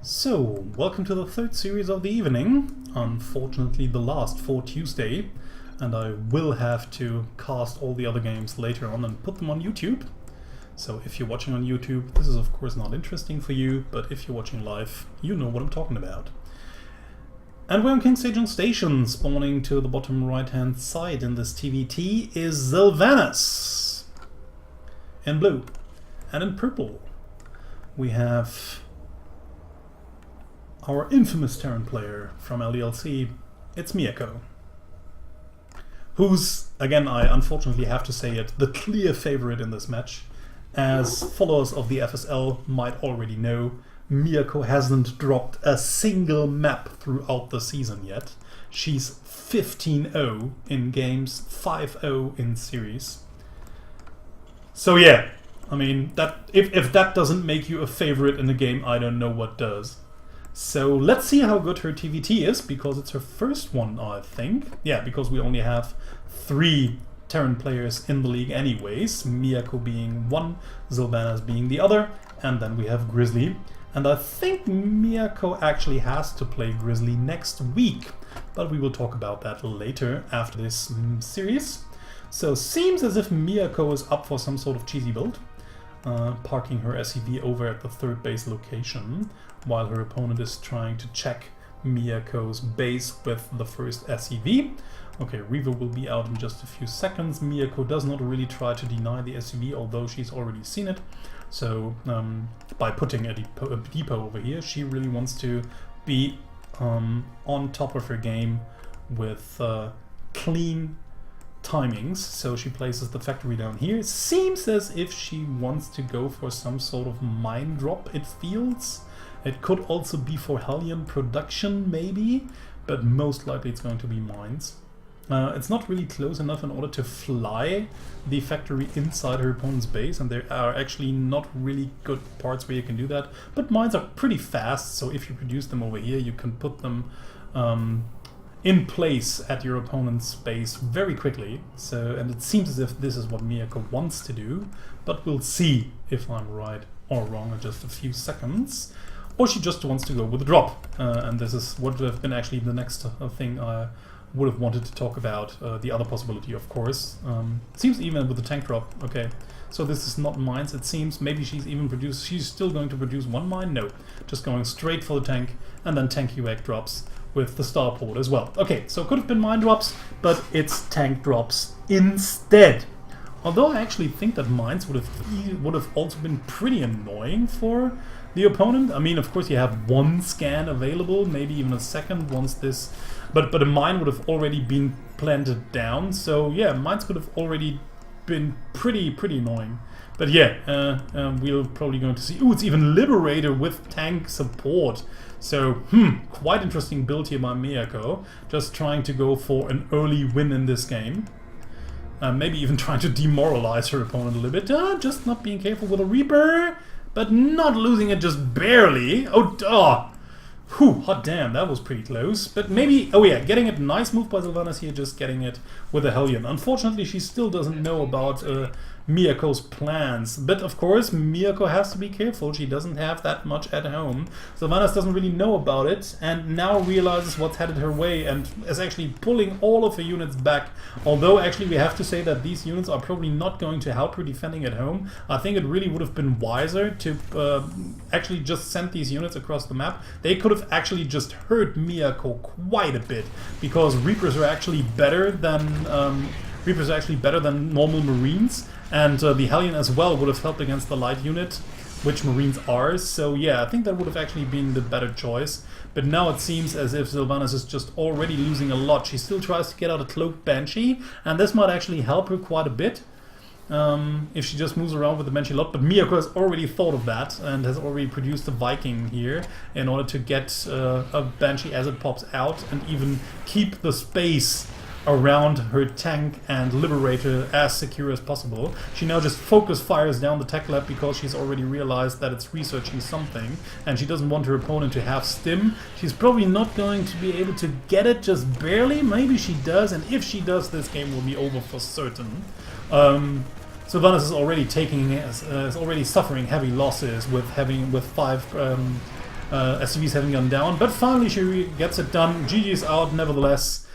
So, welcome to the third series of the evening. Unfortunately, the last for Tuesday, and I will have to cast all the other games later on and put them on YouTube. So if you're watching on YouTube, this is of course not interesting for you, but if you're watching live, you know what I'm talking about. And we're on King's Station Station. Spawning to the bottom right hand side in this TvT is Sylvanas in blue. And in purple we have our infamous Terran player from LDLC, it's Miyako. Who's, again, I unfortunately have to say it, the clear favorite in this match. As followers of the FSL might already know, Miyako hasn't dropped a single map throughout the season yet. She's 15-0 in games, 5-0 in series. So yeah, I mean, that if that doesn't make you a favorite in a game, I don't know what does. So let's see how good her TvT is, because it's her first one, I think. Yeah, because we only have 3 Terran players in the league anyways, Miyako being one, Sylvanas being the other, and then we have Grizzly. And I think Miyako actually has to play Grizzly next week, but we will talk about that later after this series. So seems as if Miyako is up for some sort of cheesy build, parking her SCV over at the third base location, while her opponent is trying to check Miyako's base with the first SCV. Okay, Reaver will be out in just a few seconds. Miyako does not really try to deny the SCV, although she's already seen it. So by putting a depot over here, she really wants to be on top of her game with clean timings. So she places the factory down here. Seems as if she wants to go for some sort of mine drop, it feels. It could also be for Hellion production, maybe, but most likely it's going to be mines. It's not really close enough in order to fly the factory inside her opponent's base, and there are actually not really good parts where you can do that. But mines are pretty fast, so if you produce them over here, you can put them in place at your opponent's base very quickly. So, and it seems as if this is what Miyako wants to do, but we'll see if I'm right or wrong in just a few seconds. Or she just wants to go with a drop, and this is what would have been actually the next thing I would have wanted to talk about. The other possibility, of course. Seems even with the tank drop. Okay, so this is not mines, it seems. Maybe she's still going to produce one mine? No, just going straight for the tank, and then tank UAC drops with the starport as well. Okay, so it could have been mine drops, but it's tank drops instead. Although I actually think that mines would have also been pretty annoying for the opponent. I mean, of course, you have one scan available, maybe even a second once this, but a mine would have already been planted down. So yeah, mines could have already been pretty annoying. But yeah, we're probably going to see. Ooh, it's even Liberator with tank support. So quite interesting build here by Miyako, just trying to go for an early win in this game. Maybe even trying to demoralize her opponent a little bit. Just not being careful with a Reaper, but not losing it just barely. Whew, hot damn, that was pretty close. But maybe, oh yeah, getting it, nice move by Sylvanas here, just getting it with a Hellion. Unfortunately, she still doesn't know about Miyako's plans. But of course, Miyako has to be careful. She doesn't have that much at home. Sylvanas doesn't really know about it, and now realizes what's headed her way and is actually pulling all of her units back. Although actually we have to say that these units are probably not going to help her defending at home. I think it really would have been wiser to actually just send these units across the map. They could have actually just hurt Miyako quite a bit, because Reapers are actually better than normal Marines, and the Hellion as well would have helped against the light unit, which Marines are. So yeah, I think that would have actually been the better choice. But now it seems as if Sylvanas is just already losing a lot. She still tries to get out a Cloaked Banshee, and this might actually help her quite a bit if she just moves around with the Banshee a lot. But Miyako has already thought of that and has already produced a Viking here in order to get a Banshee as it pops out and even keep the space around her tank and Liberator as secure as possible. She now just focus fires down the tech lab because she's already realized that it's researching something, and she doesn't want her opponent to have stim. She's probably not going to be able to get it, just barely. Maybe she does, and if she does, this game will be over for certain. Sylvanas is already suffering heavy losses with 5 SCVs having gone down, but finally she gets it done. GG's out nevertheless,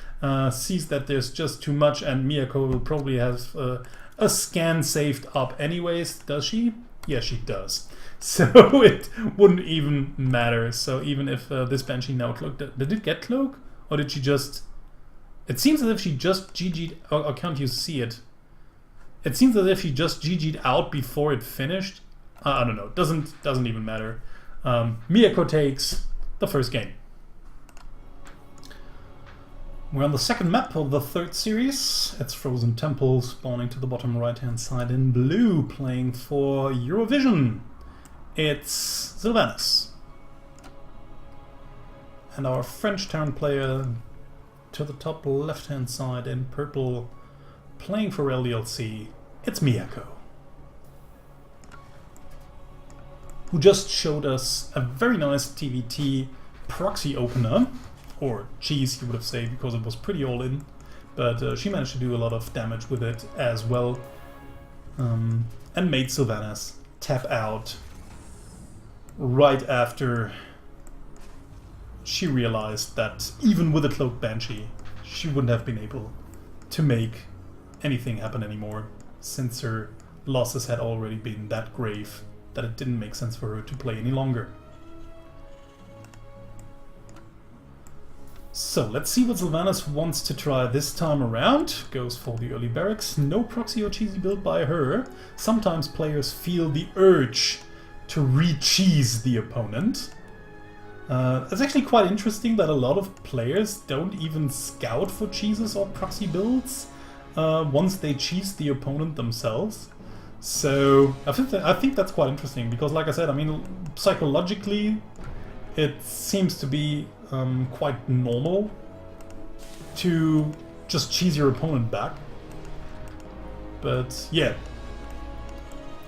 sees that there's just too much, and Miyako will probably have a scan saved up anyways. Does she? Yeah, she does. So it wouldn't even matter. So even if this Banshee now cloaked, did it get cloak? Or did she just... It seems as if she just GG'd... Or can't you see it? It seems as if she just GG'd out before it finished. I don't know. Doesn't even matter. Miyako takes the first game. We're on the second map of the third series. It's Frozen Temple, spawning to the bottom right-hand side in blue, playing for Eurovision. It's Sylvanas. And our French town player to the top left-hand side in purple, playing for LDLC. It's Miyako, who just showed us a very nice TvT proxy opener, or cheese you would have said, because it was pretty all in, but she managed to do a lot of damage with it as well, and made Sylvanas tap out right after she realized that even with a cloaked Banshee she wouldn't have been able to make anything happen anymore, since her losses had already been that grave that it didn't make sense for her to play any longer. So let's see what Sylvanas wants to try this time around. Goes for the early barracks. No proxy or cheesy build by her. Sometimes players feel the urge to re-cheese the opponent. It's actually quite interesting that a lot of players don't even scout for cheeses or proxy builds once they cheese the opponent themselves. So I think that's quite interesting, because like I said, I mean, psychologically it seems to be quite normal to just cheese your opponent back. But yeah,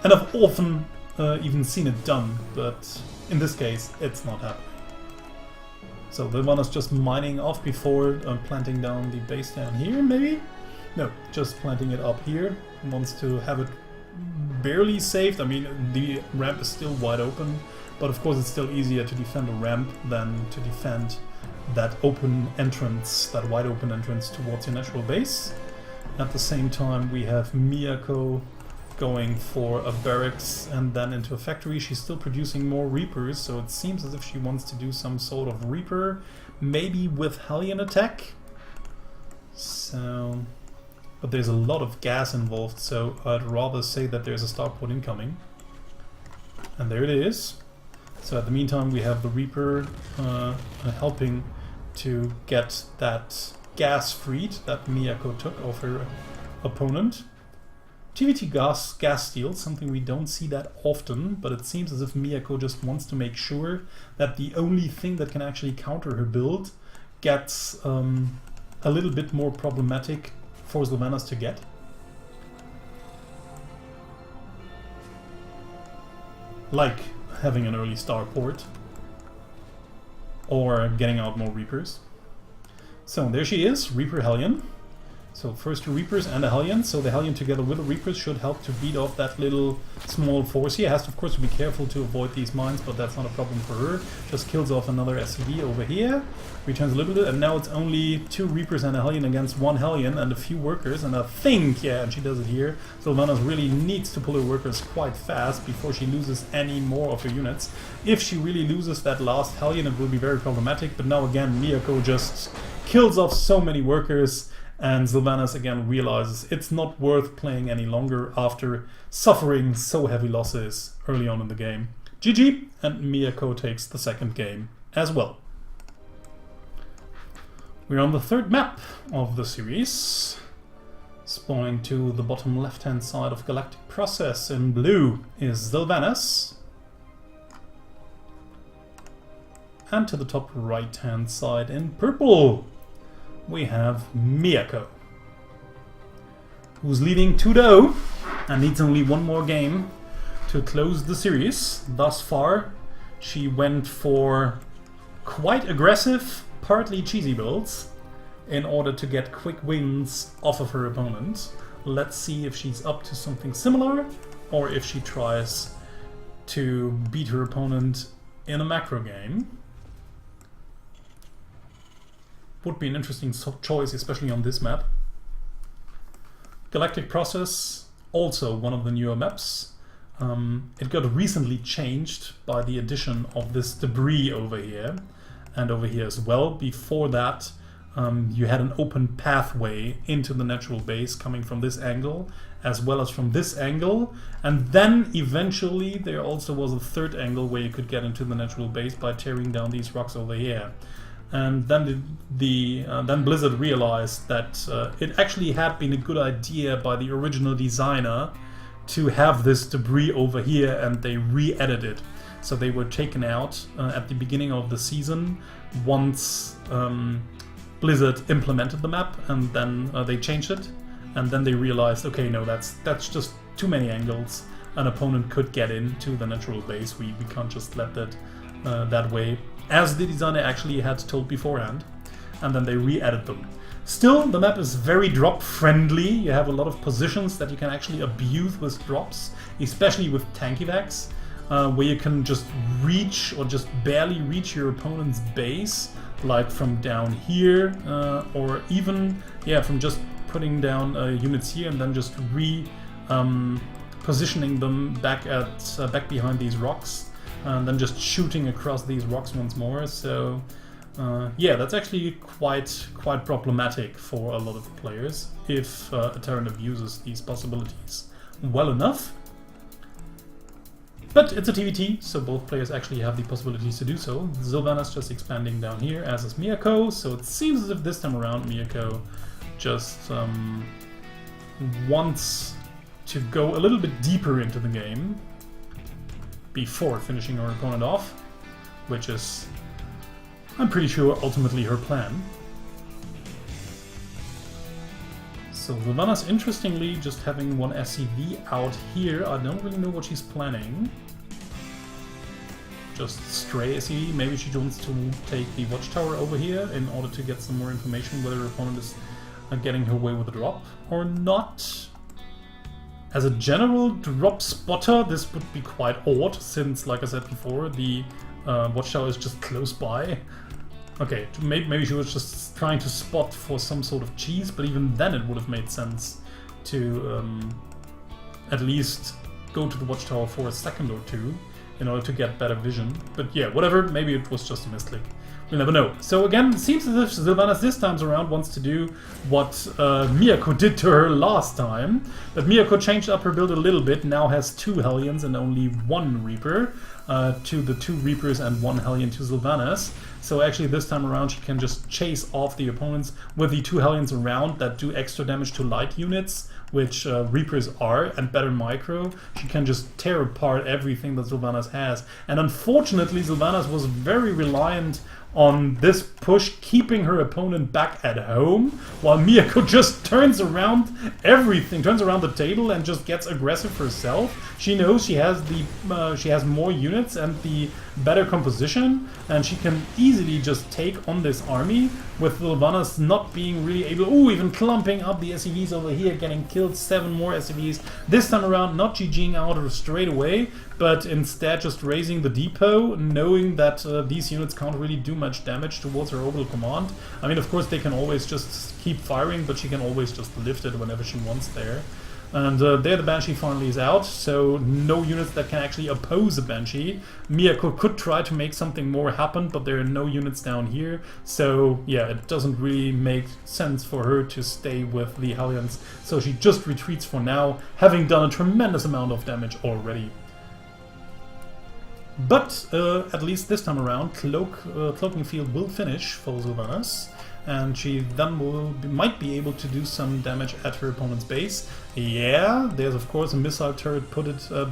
and I've often even seen it done, but in this case it's not happening. So the one is just mining off before planting down the base down here, maybe? No, just planting it up here. Wants to have it barely saved. I mean, the ramp is still wide open, but of course it's still easier to defend a ramp than to defend that open entrance, that wide open entrance towards your natural base. At the same time, we have Miyako going for a barracks and then into a factory. She's still producing more Reapers, so it seems as if she wants to do some sort of Reaper, maybe with Hellion attack. So, but there's a lot of gas involved, so I'd rather say that there's a starport incoming. And there it is. So at the meantime, we have the Reaper helping to get that gas freed that Miyako took off her opponent. TvT gas steal, something we don't see that often, but it seems as if Miyako just wants to make sure that the only thing that can actually counter her build gets a little bit more problematic for Sylvanas to get. Like having an early starport or getting out more Reapers. So there she is, Reaper Hellion. So first two Reapers and a Hellion, so the Hellion together with the Reapers should help to beat off that little small force here. Has to, of course, to be careful to avoid these mines, but that's not a problem for her. Just kills off another SCV over here, returns a little bit, and now it's only two Reapers and a Hellion against one Hellion and a few workers, and I think, yeah, and she does it here, Sylvanas really needs to pull her workers quite fast before she loses any more of her units. If she really loses that last Hellion, it will be very problematic, but now again, Miyako just kills off so many workers, and Sylvanas again realizes it's not worth playing any longer after suffering so heavy losses early on in the game. GG, and Miyako takes the second game as well. We're on the third map of the series. Spawning to the bottom left-hand side of Galactic Process in blue is Sylvanas. And to the top right-hand side in purple we have Miyako, who's leading 2-0 and needs only one more game to close the series. Thus far, she went for quite aggressive, partly cheesy builds in order to get quick wins off of her opponent. Let's see if she's up to something similar, or if she tries to beat her opponent in a macro game. Would be an interesting choice, especially on this map. Galactic Process, also one of the newer maps. It got recently changed by the addition of this debris over here, and over here as well. Before that, you had an open pathway into the natural base coming from this angle, as well as from this angle, and then eventually there also was a third angle where you could get into the natural base by tearing down these rocks over here. And then then Blizzard realized that it actually had been a good idea by the original designer to have this debris over here, and they re-edited it. So they were taken out at the beginning of the season once Blizzard implemented the map, and then they changed it, and then they realized, okay, no, that's just too many angles. An opponent could get into the natural base. We can't just let that way, as the designer actually had told beforehand, and then they re-edited them. Still, the map is very drop friendly. You have a lot of positions that you can actually abuse with drops, especially with tank evacs, where you can just reach or just barely reach your opponent's base, like from down here, or even from just putting down units here and then just positioning them back behind these rocks, and then just shooting across these rocks once more. So that's actually quite problematic for a lot of players if a Terran abuses these possibilities well enough. But it's a TvT, so both players actually have the possibilities to do so. Sylvanas just expanding down here, as is Miyako, so it seems as if this time around Miyako just wants to go a little bit deeper into the game before finishing her opponent off, which is, I'm pretty sure, ultimately her plan. So Sylvanas, interestingly, just having one SCV out here. I don't really know what she's planning. Just stray SCV. Maybe she wants to take the watchtower over here in order to get some more information whether her opponent is getting her way with a drop or not. As a general drop spotter, this would be quite odd, since, like I said before, the watchtower is just close by. Okay, maybe she was just trying to spot for some sort of cheese, but even then it would have made sense to at least go to the watchtower for a second or two in order to get better vision. But yeah, whatever, maybe it was just a misclick. We'll never know. So again, it seems as if Sylvanas this time around wants to do what Miyako did to her last time. But Miyako changed up her build a little bit, now has 2 Hellions and only 1 Reaper. To the 2 Reapers and 1 Hellion to Sylvanas. So actually this time around she can just chase off the opponents with the 2 Hellions around that do extra damage to light units, which Reapers are, and better micro. She can just tear apart everything that Sylvanas has. And unfortunately Sylvanas was very reliant on this push, keeping her opponent back at home, while Miyako just turns around everything, turns around the table and just gets aggressive herself. She knows she has more units and the better composition, and she can easily just take on this army, with Sylvanas not being really able, even clumping up the SCVs over here, getting killed, 7 more SCVs. This time around not GGing out straight away, but instead just raising the depot, knowing that these units can't really do much damage towards her orbital command. I mean, of course they can always just keep firing, but she can always just lift it whenever she wants there. And there the Banshee finally is out, so no units that can actually oppose a Banshee. Miyako could try to make something more happen, but there are no units down here, so yeah, it doesn't really make sense for her to stay with the Hellions. So she just retreats for now, having done a tremendous amount of damage already. But at least this time around, Cloaking Field will finish for Sylvanas, and she then might be able to do some damage at her opponent's base. Yeah, there's of course a missile turret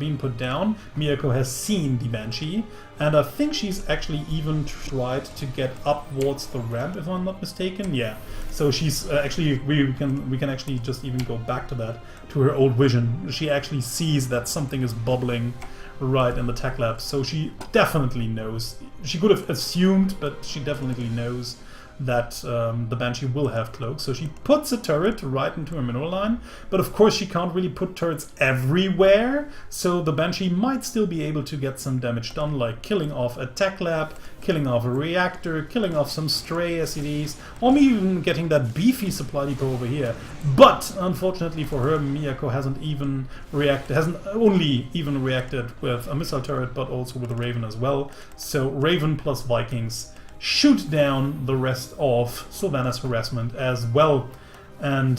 being put down. Miyako has seen the Banshee, and I think she's actually even tried to get upwards the ramp, if I'm not mistaken. Yeah, so she's actually, we can actually just even go back to that, to her old vision. She actually sees that something is bubbling right in the tech lab, so she definitely knows. She could have assumed, but she definitely knows that the Banshee will have cloak. So she puts a turret right into her mineral line, but of course she can't really put turrets everywhere, so the Banshee might still be able to get some damage done, like killing off a tech lab, killing off a reactor, killing off some stray SCVs, or maybe even getting that beefy supply depot over here. But unfortunately for her, Miyako hasn't only even reacted with a missile turret, but also with a Raven as well. So Raven plus Vikings shoot down the rest of Sylvanas' harassment as well. And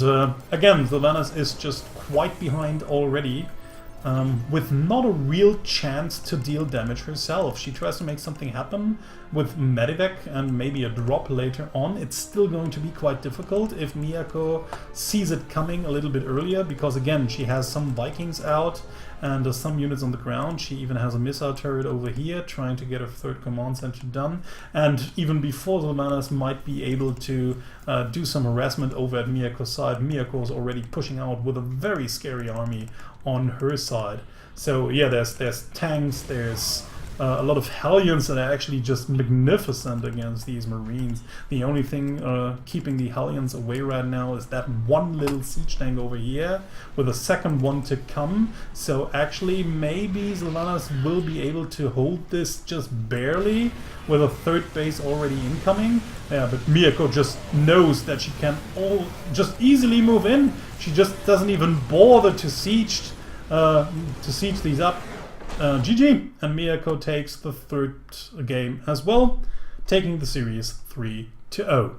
again, Sylvanas is just quite behind already, with not a real chance to deal damage herself. She tries to make something happen with Medivac and maybe a drop later on. It's still going to be quite difficult if Miyako sees it coming a little bit earlier, because again, she has some Vikings out and some units on the ground. She even has a missile turret over here trying to get her third command center done. And even before Sylvanas might be able to do some harassment over at Miyako's side, Miyako is already pushing out with a very scary army on her side. So yeah, there's tanks, there's a lot of Hellions that are actually just magnificent against these Marines. The only thing keeping the Hellions away right now is that one little siege tank over here with a second one to come. So actually maybe Sylvanas will be able to hold this just barely with a third base already incoming. Yeah, but Miyako just knows that she can just easily move in. She just doesn't even bother to siege these up. GG, and Miyako takes the third game as well, taking the series 3-0.